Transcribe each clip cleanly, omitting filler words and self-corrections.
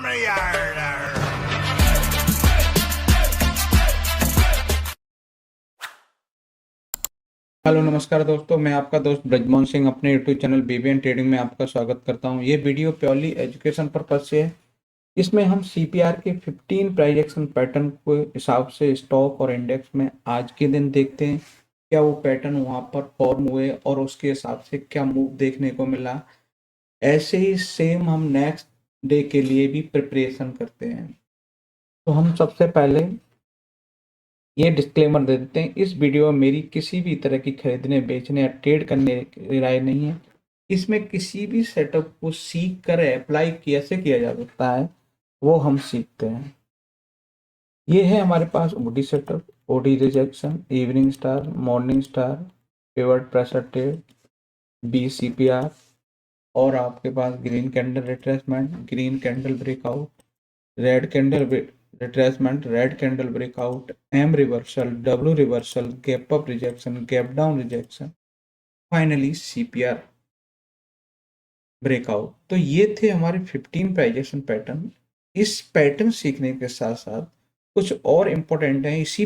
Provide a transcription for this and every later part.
Hello नमस्कार दोस्तों, मैं आपका दोस्त ब्रजमोहन सिंह अपने यूट्यूब चैनल बीबीएन ट्रेडिंग में आपका स्वागत करता हूं। ये वीडियो प्योरली एजुकेशन पर्पज से है। इसमें हम सीपीआर के 15 प्राइस एक्शन पैटर्न के हिसाब से स्टॉक और इंडेक्स में आज के दिन देखते हैं क्या वो पैटर्न वहां पर फॉर्म हुए और उसके हिसाब से क्या मूव देखने को मिला। ऐसे ही सेम हम नेक्स्ट डे के लिए भी प्रिपरेशन करते हैं। तो हम सबसे पहले ये डिस्क्लेमर दे देते हैं, इस वीडियो में मेरी किसी भी तरह की खरीदने बेचने या ट्रेड करने की राय नहीं है। इसमें किसी भी सेटअप को सीख कर अप्लाई कैसे किया जा सकता है वो हम सीखते हैं। ये है हमारे पास OD setup, OD rejection, evening star, morning star, pivot pressure trade, B CPR और आपके पास green candle retracement, green candle breakout, red candle retracement, red candle breakout, M reversal, W reversal, gap up rejection, gap down rejection, finally CPR breakout. तो ये थे हमारे 15 price action pattern. इस pattern सीखने के साथ साथ कुछ और इम्पोर्टेंट है इसी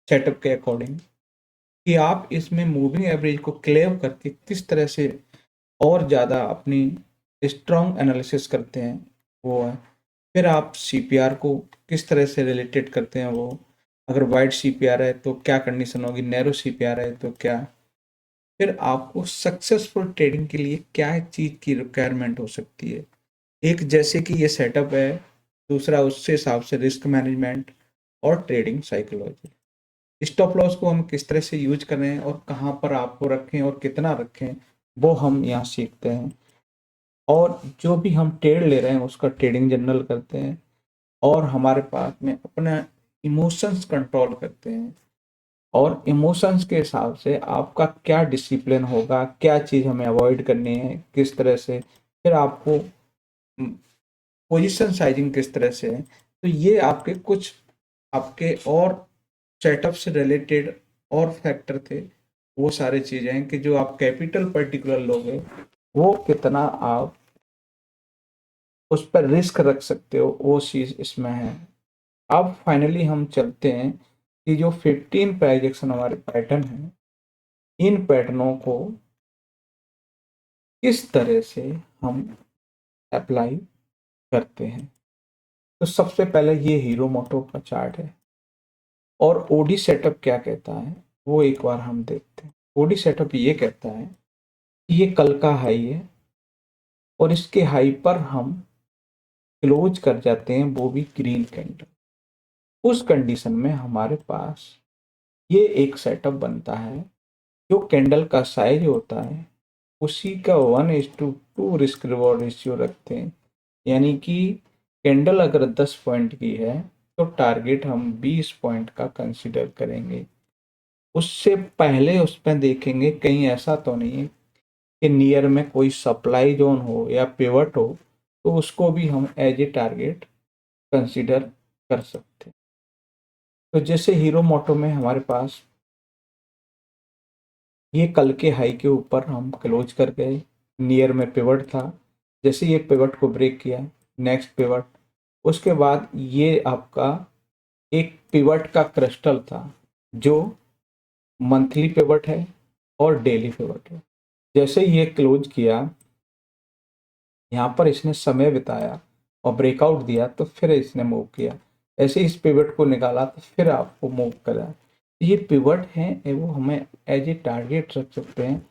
सेटअप के अकॉर्डिंग कि आप इसमें मूविंग एवरेज को क्लेव करके किस तरह से और ज़्यादा अपनी स्ट्रॉन्ग एनालिसिस करते हैं वो है। फिर आप सीपीआर को किस तरह से रिलेटेड करते हैं वो, अगर वाइड सीपीआर है तो क्या कंडीशन होगी, नैरो सीपीआर है तो क्या। फिर आपको सक्सेसफुल ट्रेडिंग के लिए क्या चीज़ की रिक्वायरमेंट हो सकती है। एक जैसे कि ये सेटअप है, दूसरा उससे हिसाब से रिस्क मैनेजमेंट और ट्रेडिंग साइकोलॉजी। स्टॉप लॉस को हम किस तरह से यूज कर रहे हैं और कहाँ पर आपको रखें और कितना रखें वो हम यहाँ सीखते हैं। और जो भी हम ट्रेड ले रहे हैं उसका ट्रेडिंग जर्नल करते हैं और हमारे पास में अपना इमोशंस कंट्रोल करते हैं और इमोशंस के हिसाब से आपका क्या डिसिप्लिन होगा, क्या चीज़ हमें अवॉइड करनी है, किस तरह से। फिर आपको पोजीशन साइजिंग किस तरह से है। तो ये आपके कुछ आपके और सेटअप से रिलेटेड और फैक्टर थे। वो सारी चीज़ें हैं कि जो आप कैपिटल पर्टिकुलर लोगे वो कितना आप उस पर रिस्क रख सकते हो, वो चीज़ इसमें है। अब फाइनली हम चलते हैं कि जो 15 प्राइजेक्शन हमारे पैटर्न हैं, इन पैटर्नों को किस तरह से हम अप्लाई करते हैं। तो सबसे पहले ये हीरो मोटो का चार्ट है और ओडी सेटअप क्या कहता है वो एक बार हम देखते हैं। ओडी सेटअप ये कहता है कि ये कल का हाई है और इसके हाई पर हम क्लोज कर जाते हैं, वो भी ग्रीन कैंडल। उस कंडीशन में हमारे पास ये एक सेटअप बनता है, जो कैंडल का साइज होता है उसी का 1:2 रिस्क रिवॉर्ड रेशियो रखते हैं। यानी कि कैंडल अगर 10 पॉइंट की है तो टारगेट हम 20 पॉइंट का कंसिडर करेंगे। उससे पहले उसमें देखेंगे कहीं ऐसा तो नहीं है कि नियर में कोई सप्लाई जोन हो या पिवट हो, तो उसको भी हम एज ए टारगेट कंसिडर कर सकते हैं। तो जैसे हीरो मोटो में हमारे पास ये कल के हाई के ऊपर हम क्लोज कर गए, नियर में पिवट था। जैसे ये पिवट को ब्रेक किया, नेक्स्ट पिवट, उसके बाद ये आपका एक पिवट का क्रिस्टल था जो मंथली पिवट है और डेली पिवट है। जैसे ये क्लोज किया, यहाँ पर इसने समय बिताया और ब्रेकआउट दिया तो फिर इसने मूव किया। ऐसे इस पिवट को निकाला तो फिर आपको मूव करा। ये पिवट हैं वो हमें एज ए टारगेट रख सकते हैं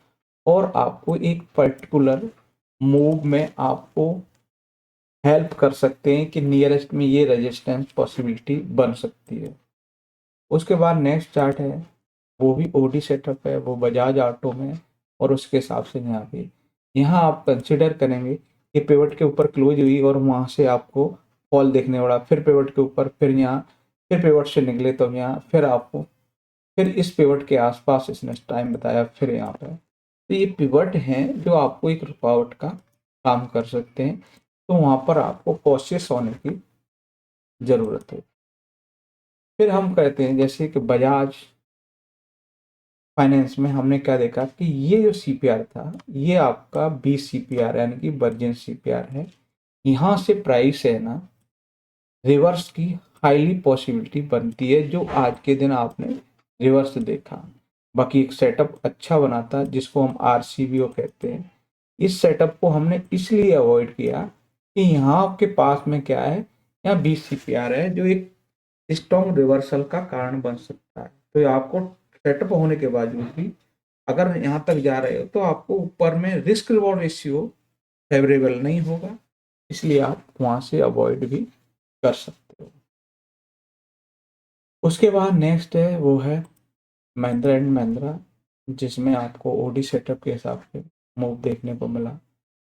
और आपको एक पर्टिकुलर मूव में आपको हेल्प कर सकते हैं कि नियरेस्ट में ये रेजिस्टेंस पॉसिबिलिटी बन सकती है। उसके बाद नेक्स्ट चार्ट है, वो भी ओडी सेटअप है, वो बजाज ऑटो में और उसके हिसाब से यहाँ पे यहाँ आप कंसिडर करेंगे कि पिवट के ऊपर क्लोज हुई और वहाँ से आपको फॉल देखने पड़ा, फिर पिवट के ऊपर, फिर यहाँ, फिर पिवट से निकले तो यहाँ, फिर आपको फिर इस पिवट के आसपास इसने टाइम बताया, फिर यहाँ पर। तो ये पिवट हैं जो आपको एक रुकावट का काम कर सकते हैं। तो वहाँ पर आपको कॉशियस होने की ज़रूरत है। फिर हम कहते हैं जैसे कि बजाज फाइनेंस में हमने क्या देखा कि ये जो सीपीआर था ये आपका बी सीपीआर यानी कि वर्जिन सीपीआर है। यहाँ से प्राइस है ना रिवर्स की हाईली पॉसिबिलिटी बनती है, जो आज के दिन आपने रिवर्स देखा। बाकी एक सेटअप अच्छा बनाता जिसको हम आरसीबीओ कहते हैं, इस सेटअप को हमने इसलिए अवॉइड किया कि यहाँ आपके पास में क्या है, यहाँ 20 CPR है जो एक स्ट्रॉन्ग रिवर्सल का कारण बन सकता है। तो ये आपको सेटअप होने के बावजूद भी अगर यहाँ तक जा रहे हो तो आपको ऊपर में रिस्क रिवॉर्ड रेशियो फेवरेबल नहीं होगा, इसलिए आप वहां से अवॉइड भी कर सकते हो। उसके बाद नेक्स्ट है वो है महिंद्रा एंड महिंद्रा, जिसमें आपको ओडी सेटअप के हिसाब से मूव देखने को मिला।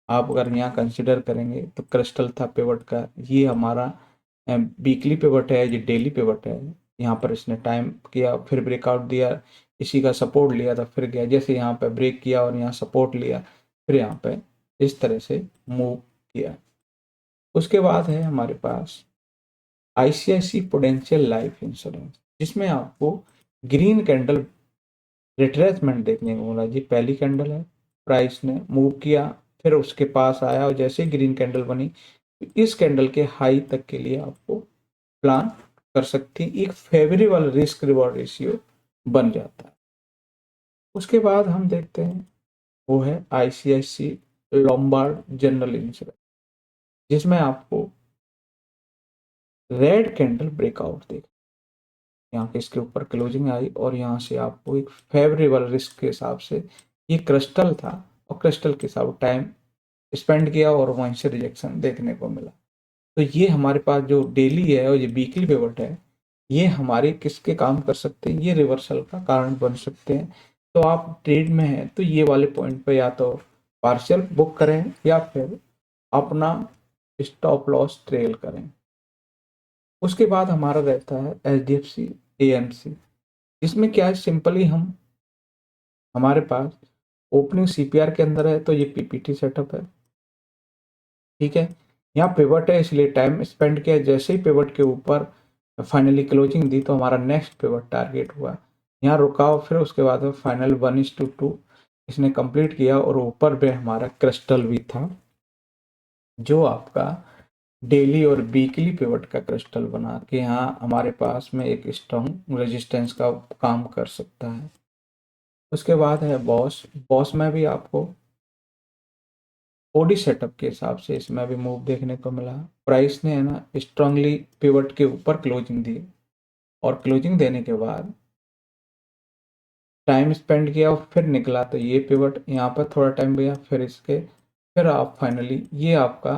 आप अगर यहाँ कंसिडर करेंगे तो क्रिस्टल था पिवट का, ये हमारा वीकली पिवट है, ये डेली पिवट है। यहाँ पर इसने टाइम किया, फिर ब्रेकआउट दिया, इसी का सपोर्ट लिया था, फिर गया, जैसे यहाँ पे ब्रेक किया और यहाँ सपोर्ट लिया, फिर यहाँ पे इस तरह से मूव किया। उसके बाद है हमारे पास आईसीआईसी प्रूडेंशियल लाइफ इंश्योरेंस, जिसमें आपको ग्रीन कैंडल रिट्रेसमेंट देखने को मिला। जी पहली कैंडल है, प्राइस ने मूव किया, फिर उसके पास आया और जैसे ही ग्रीन कैंडल बनी, इस कैंडल के हाई तक के लिए आपको प्लान कर सकती, एक फेवरेबल रिस्क रिवॉर्ड रेशियो बन जाता है। उसके बाद हम देखते हैं वो है आईसीआईसी लोम्बार्ड जनरल इंश्योरेंस, जिसमें आपको रेड कैंडल ब्रेकआउट देख, यहाँ पे इसके ऊपर क्लोजिंग आई और यहाँ से आपको एक फेवरेबल रिस्क के हिसाब से, ये क्रिस्टल था और क्रिस्टल के साथ टाइम स्पेंड किया और वहीं से रिजेक्शन देखने को मिला। तो ये हमारे पास जो डेली है और ये वीकली पिवट है, ये हमारे किसके काम कर सकते हैं, ये रिवर्सल का कारण बन सकते हैं। तो आप ट्रेड में हैं तो ये वाले पॉइंट पे या तो पार्शियल बुक करें या फिर अपना स्टॉप लॉस ट्रेल करें। उसके बाद हमारा रहता है एचडीएफसी एएमसी, इसमें क्या है, सिंपली हम हमारे पास ओपनिंग सीपीआर के अंदर है तो ये पीपीटी सेटअप है, ठीक है। यहाँ पिवट है इसलिए टाइम स्पेंड किया, जैसे ही पिवट के ऊपर फाइनली क्लोजिंग दी तो हमारा नेक्स्ट पिवट टारगेट हुआ, यहाँ रुका और फिर उसके बाद फाइनल 1:2 इसने कंप्लीट किया और ऊपर पे हमारा क्रिस्टल भी था, जो आपका डेली और वीकली पिवट का क्रिस्टल बना के यहाँ हमारे पास में एक स्ट्रॉन्ग रेजिस्टेंस का काम कर सकता है। उसके बाद है बॉस, बॉस में भी आपको ओडी सेटअप के हिसाब से इसमें भी मूव देखने को मिला। प्राइस ने है ना स्ट्रांगली पिवट के ऊपर क्लोजिंग दी और क्लोजिंग देने के बाद टाइम स्पेंड किया और फिर निकला, तो ये पिवट यहाँ पर थोड़ा टाइम गया, फिर इसके फिर आप फाइनली ये आपका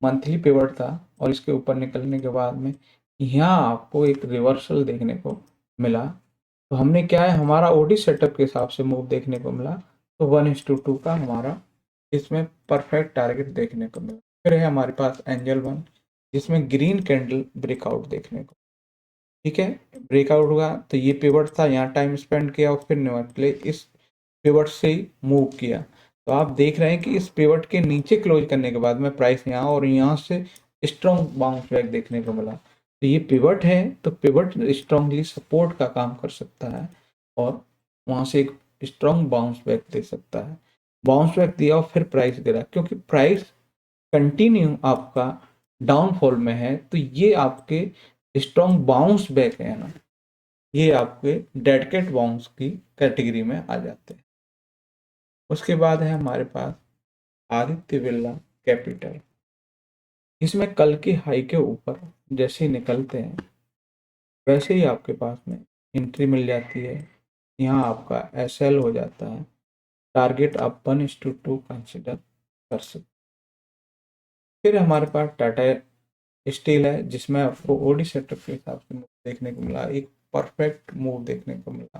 मंथली पिवट था और इसके ऊपर निकलने के बाद में यहाँ आपको एक रिवर्सल देखने को मिला। तो हमने क्या है, हमारा ओडी सेटअप के हिसाब से मूव देखने को मिला, तो 1:2 का हमारा इसमें परफेक्ट टारगेट देखने को मिला। फिर है हमारे पास एंजल वन, जिसमें ग्रीन कैंडल ब्रेकआउट देखने को, ठीक है, ब्रेकआउट हुआ तो ये पिवट था, यहाँ टाइम स्पेंड किया और फिर निकले, इस पिवट से ही मूव किया। तो आप देख रहे हैं कि इस पिवट के नीचे क्लोज करने के बाद में प्राइस यहाँ और यहाँ से स्ट्रॉन्ग बाउंस बैक देखने को मिला। तो ये पिवट है तो पिवट स्ट्रांगली सपोर्ट का काम कर सकता है और वहाँ से एक स्ट्रॉन्ग बाउंस बैक दे सकता है। बाउंस बैक दिया और फिर प्राइस गिरा, क्योंकि प्राइस कंटिन्यू आपका डाउनफॉल में है, तो ये आपके स्ट्रॉन्ग बाउंस बैक है ना, ये आपके डेड कैट बाउंस की कैटेगरी में आ जाते हैं। उसके बाद है हमारे पास आदित्य बिरला कैपिटल, इसमें कल की हाई के ऊपर जैसे ही निकलते हैं वैसे ही आपके पास में एंट्री मिल जाती है, यहाँ आपका एसएल हो जाता है, टारगेट आप 1:2 कंसिडर कर सकते। फिर हमारे पास टाटा स्टील है, जिसमें आपको ओडी सेटअप के हिसाब से मूव देखने को मिला, एक परफेक्ट मूव देखने को मिला।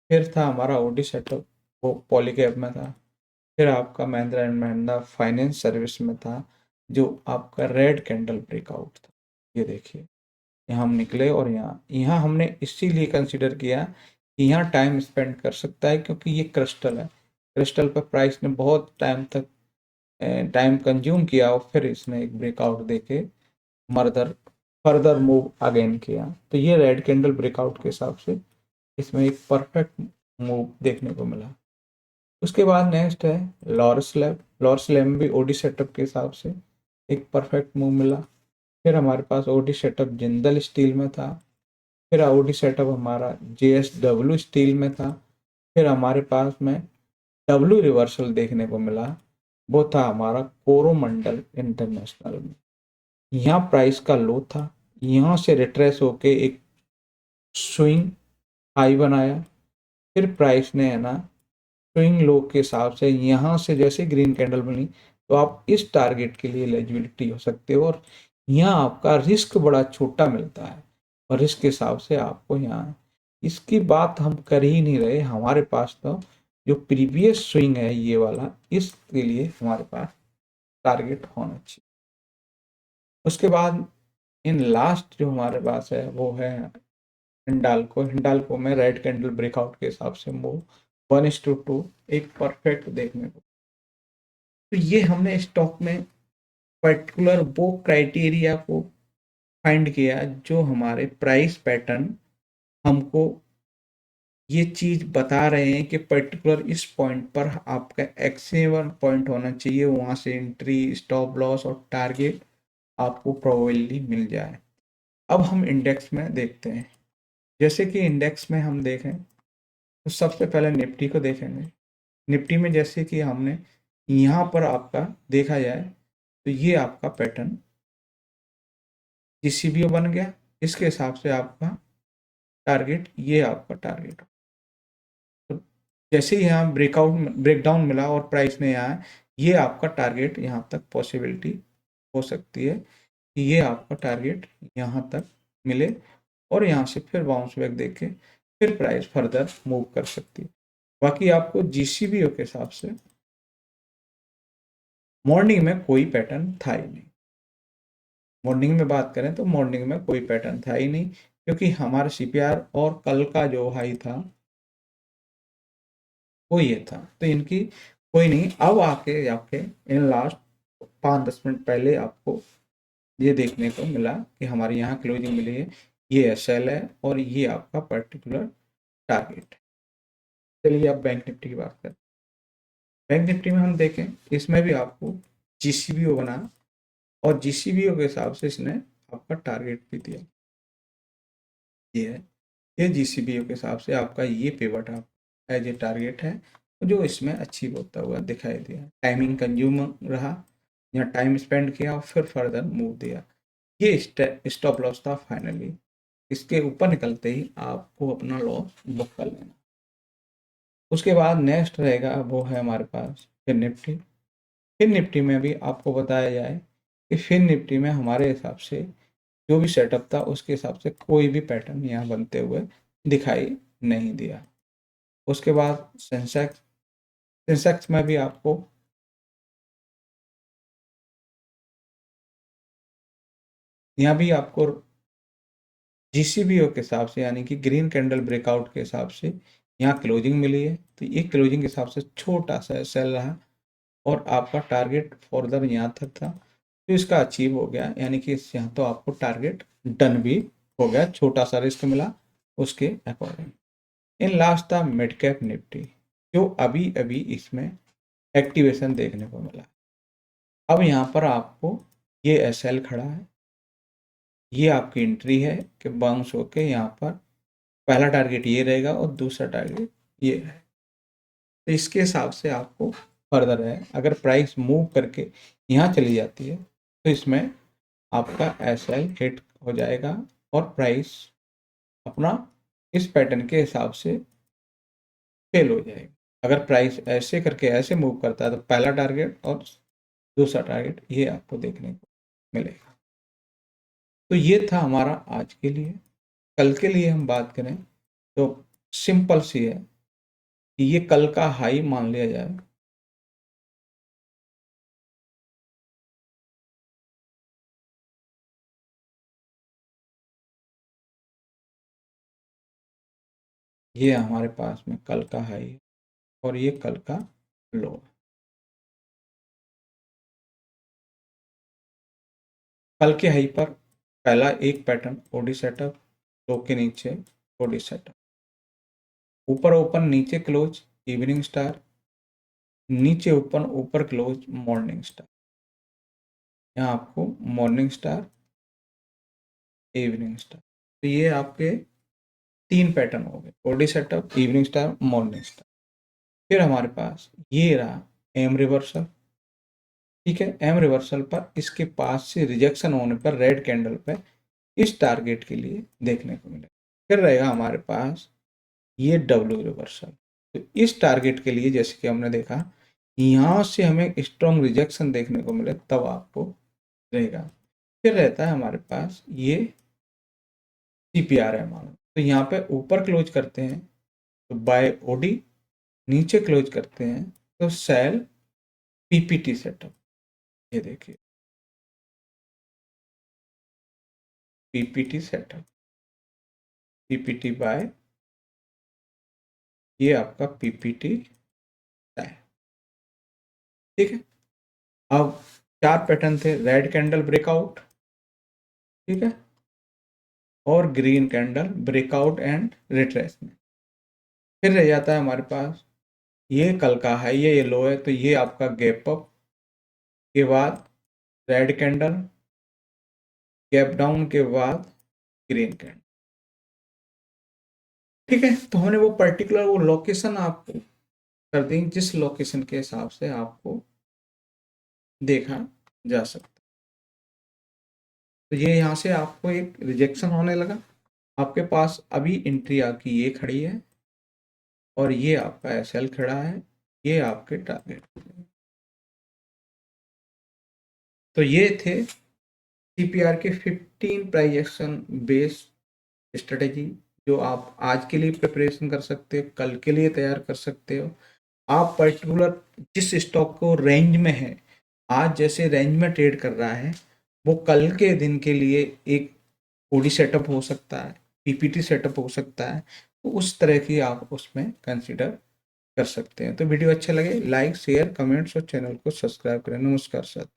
फिर था हमारा ओडी सेटअप, वो पॉलीकैब में था। फिर आपका Mahindra and Mahindra finance service में था, जो आपका रेड कैंडल ब्रेकआउट था। ये देखिए यहाँ हम निकले और यहाँ यहाँ हमने इसीलिए कंसिडर किया कि यहाँ टाइम स्पेंड कर सकता है, क्योंकि ये क्रिस्टल है, क्रिस्टल पर प्राइस ने बहुत टाइम तक टाइम कंज्यूम किया और फिर इसने एक ब्रेकआउट देके मर्दर फर्दर मूव अगेन किया। तो ये रेड कैंडल ब्रेकआउट के हिसाब से इसमें एक परफेक्ट मूव देखने को मिला। उसके बाद नेक्स्ट है लॉरस लैब, लॉरस लैब भी ओडी सेटअप के हिसाब से एक परफेक्ट मूव मिला। फिर हमारे पास ओडी सेटअप जिंदल स्टील में था। फिर ओडी सेटअप हमारा जेएसडब्ल्यू स्टील में था। फिर हमारे पास में डब्ल्यू रिवर्सल देखने को मिला, वो था हमारा कोरोमंडल इंटरनेशनल में। यहाँ प्राइस का लो था, यहाँ से रिट्रेस होके एक स्विंग हाई बनाया। फिर प्राइस ने है ना स्विंग लो के हिसाब से यहाँ से जैसे ग्रीन कैंडल बनी, तो आप इस टारगेट के लिए एलिजिबिलिटी हो सकते हो। और यहाँ आपका रिस्क बड़ा छोटा मिलता है, और रिस्क के हिसाब से आपको यहाँ इसकी बात हम कर ही नहीं रहे। हमारे पास तो जो प्रीवियस स्विंग है ये वाला, इसके लिए हमारे पास टारगेट होना चाहिए। उसके बाद इन लास्ट जो हमारे पास है वो है हिंडाल्को में रेड कैंडल ब्रेकआउट के हिसाब से मूव 1:2 एक परफेक्ट देखने को। तो ये हमने स्टॉक में पर्टिकुलर वो क्राइटेरिया को फाइंड किया जो हमारे प्राइस पैटर्न हमको ये चीज बता रहे हैं कि पर्टिकुलर इस पॉइंट पर आपका एक्सेवन पॉइंट होना चाहिए, वहां से एंट्री, स्टॉप लॉस और टारगेट आपको प्रोबेबली मिल जाए। अब हम इंडेक्स में देखते हैं। जैसे कि इंडेक्स में हम देखें तो सबसे पहले निफ्टी को देखेंगे। निफ्टी में जैसे कि हमने यहाँ पर आपका देखा जाए तो ये आपका पैटर्न जीसीबीओ बन गया। इसके हिसाब से आपका टारगेट, ये आपका टारगेट। तो जैसे ही यहाँ ब्रेकडाउन मिला और प्राइस ने यहाँ, ये आपका टारगेट यहाँ तक पॉसिबिलिटी हो सकती है कि ये आपका टारगेट यहाँ तक मिले, और यहाँ से फिर बाउंस बैक देके फिर प्राइस फर्दर मूव कर सकती है। बाकी आपको जीसीबीओ के हिसाब से मॉर्निंग में कोई पैटर्न था ही नहीं। मॉर्निंग में बात करें तो मॉर्निंग में कोई पैटर्न था ही नहीं, क्योंकि हमारा सीपीआर और कल का जो हाई था वो ये था। तो इनकी कोई नहीं। अब आके जाके इन लास्ट 5-10 मिनट पहले आपको ये देखने को मिला कि हमारे यहाँ क्लोजिंग मिली है, ये एसएल है और ये आपका पर्टिकुलर टारगेट है। चलिए अब बैंक निफ्टी की बात करें। बैंक निफ्टी में हम देखें, इसमें भी आपको जीसीबीओ बना, और जीसीबीओ के हिसाब से इसने आपका टारगेट भी दिया। ये है, ये जीसीबीओ के हिसाब से आपका ये पिवट आप एज ए टारगेट है, जो इसमें अचीव होता हुआ दिखाई दिया। टाइमिंग कंज्यूम रहा, यहाँ टाइम स्पेंड किया और फिर फर्दर मूव दिया। ये स्टॉप लॉस था फाइनली। इसके ऊपर निकलते ही आपको अपना लॉस बुक कर लेना। उसके बाद नेक्स्ट रहेगा वो है हमारे पास फिर निफ्टी। फिर निफ्टी में भी आपको बताया जाए कि फिर निफ्टी में हमारे हिसाब से जो भी सेटअप था उसके हिसाब से कोई भी पैटर्न यहाँ बनते हुए दिखाई नहीं दिया। उसके बाद सेंसेक्स में भी आपको यहाँ भी आपको जीसीबीओ के हिसाब से यानी कि ग्रीन कैंडल ब्रेकआउट के हिसाब से यहाँ क्लोजिंग मिली है। तो ये क्लोजिंग के हिसाब से छोटा सा सेल रहा, और आपका टारगेट फर्दर यहाँ तक था, तो इसका अचीव हो गया, यानी कि यहाँ तो आपको टारगेट डन भी हो गया, छोटा सा रिस्क मिला उसके अकॉर्डिंग। इन लास्ट था मिड कैप निफ्टी, जो अभी अभी इसमें एक्टिवेशन देखने को मिला। अब यहाँ पर आपको ये एसएल खड़ा है, ये आपकी एंट्री है कि बाउंस होके यहाँ पर पहला टारगेट ये रहेगा और दूसरा टारगेट ये है। तो इसके हिसाब से आपको फर्दर है, अगर प्राइस मूव करके यहाँ चली जाती है तो इसमें आपका एसएल हिट हो जाएगा और प्राइस अपना इस पैटर्न के हिसाब से फेल हो जाएगा। अगर प्राइस ऐसे करके ऐसे मूव करता है तो पहला टारगेट और दूसरा टारगेट ये आपको देखने को मिलेगा। तो ये था हमारा आज के लिए। कल के लिए हम बात करें तो सिंपल सी है कि ये कल का हाई मान लिया जाए। ये हमारे पास में कल का हाई है और ये कल का लो है। कल के हाई पर पहला एक पैटर्न ओडी सेटअप, लो के नीचे ओडी सेटअप, ऊपर ओपन नीचे क्लोज इवनिंग स्टार, नीचे ओपन ऊपर क्लोज मॉर्निंग स्टार। यहाँ आपको मॉर्निंग स्टार इवनिंग स्टार। तो ये आपके 3 पैटर्न हो गए, ओडी setup, evening star, morning star. फिर हमारे पास ये रहा एम रिवर्सल। ठीक है, एम रिवर्सल पर इसके पास से रिजेक्शन होने पर रेड कैंडल पर इस टारगेट के लिए देखने को मिलेगा। फिर रहेगा हमारे पास ये डब्ल्यू रिवर्सल। तो इस टारगेट के लिए जैसे कि हमने देखा, यहाँ से हमें स्ट्रॉन्ग रिजेक्शन देखने को मिले तब आपको रहेगा। फिर रहता है हमारे पास ये CPR है, तो यहाँ पे ऊपर क्लोज करते हैं तो बाय ओडी, नीचे क्लोज करते हैं तो सेल PPT सेटअप। ये देखिए PPT सेटअप, PPT बाय, ये आपका PPT है। ठीक है, अब 4 पैटर्न थे, रेड कैंडल ब्रेकआउट, ठीक है, और green candle breakout and retracement. फिर रह जाता है हमारे पास ये कल का है, ये लो है, तो ये आपका गैप अप के बाद रेड कैंडल, गैप डाउन के बाद ग्रीन कैंडल। ठीक है, तो हमने वो पर्टिकुलर वो लोकेशन आपको कर दी जिस लोकेशन के हिसाब से आपको देखा जा सकता। तो ये यहाँ से आपको एक रिजेक्शन होने लगा, आपके पास अभी इंट्री आपकी ये खड़ी है और ये आपका SL खड़ा है, ये आपके टारगेट। तो ये थे CPR के 15 प्राइस एक्शन बेस्ड स्ट्रेटेजी, जो आप आज के लिए प्रिपरेशन कर सकते हो, कल के लिए तैयार कर सकते हो। आप पर्टिकुलर जिस स्टॉक को रेंज में है, आज जैसे रेंज में ट्रेड कर रहा है, वो कल के दिन के लिए एक ओडी सेटअप हो सकता है, PPT सेटअप हो सकता है। तो उस तरह की आप उसमें कंसिडर कर सकते हैं। तो वीडियो अच्छे लगे लाइक शेयर कमेंट्स और चैनल को सब्सक्राइब करें। नमस्कार सर।